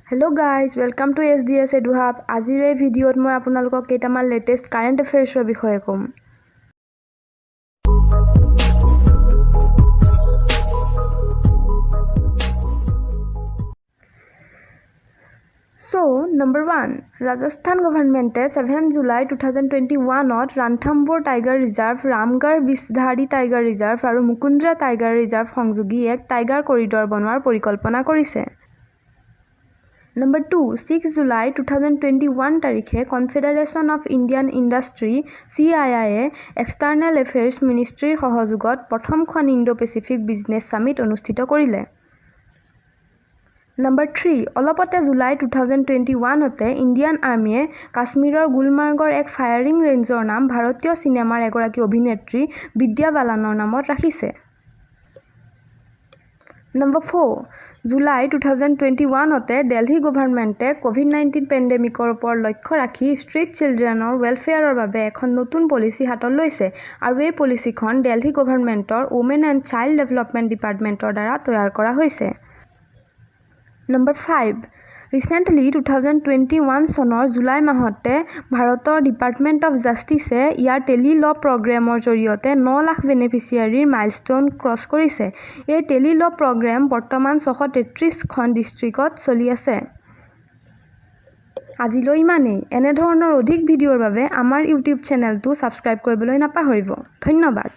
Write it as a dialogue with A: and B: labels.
A: Hello guys, welcome to SDS EduHub. আজিৰ এই ভিডিঅ'ত মই আপোনালোকক কেইটামান লেটেষ্ট কাৰেণ্ট এফেয়াৰ্ছৰ বিষয়ে ক'ম। So, number 1, Rajasthan government 7 July 2021 Ranthambore Tiger Reserve, Ramgarh Bishdhari Tiger Reserve আৰু Mukundra Tiger Reserve সংযোগী এক টাইগাৰ কৰিডৰ বনোৱাৰ পৰিকল্পনা কৰিছে। Number 2, 6 July 2021 তাৰিখে Confederation of Indian Industry CII External Affairs Ministryৰ সহযোগত প্ৰথমখন ইণ্ডো-পেচিফিক বিজনেছ সামিট অনুষ্ঠিত কৰিলে। Number 3, অলপতে জুলাই 2021 ইণ্ডিয়ান আৰ্মিয়ে কাশ্মীৰৰ গুলমাৰ্গৰ এক ফায়াৰিং ৰেঞ্জৰ নাম ভাৰতীয় চিনেমাৰ এগৰাকী অভিনেত্ৰী বিদ্যা বালানৰ নামত ৰাখিছে। Number 4, জুলাই 2021 দিল্লী গভৰ্ণমেণ্টে কোভিড-19 পেণ্ডেমিকৰ ওপৰত লক্ষ্য ৰাখি ষ্ট্ৰীট চিলড্ৰেনৰ ৱেলফেয়াৰৰ বাবে এখন নতুন পলিচি হাতত লৈছে আৰু এই পলিচিখন দিল্লী গভৰ্ণমেণ্টৰ ওমেন এণ্ড চাইল্ড ডেভেলপমেণ্ট ডিপাৰ্টমেণ্টৰ দ্বাৰা তৈয়াৰ কৰা হৈছে। Number 5, ৰিচেণ্টলি 2021 চনৰ জুলাই মাহতে ভাৰতৰ ডিপাৰ্টমেণ্ট অফ জাষ্টিছে ইয়াৰ টেলি ল প্ৰগ্ৰেমৰ জৰিয়তে 9 লাখ বেনিফিচিয়াৰীৰ মাইলষ্টন ক্ৰছ কৰিছে। এই টেলি ল প্ৰগ্ৰেম বৰ্তমান 633খন ডিষ্ট্ৰিক্টত চলি আছে। আজিলৈ ইমানেই। এনেধৰণৰ অধিক ভিডিঅ'ৰ বাবে আমাৰ ইউটিউব চেনেলটো ছাবস্ক্ৰাইব কৰিবলৈ নাপাহৰিব। ধন্যবাদ।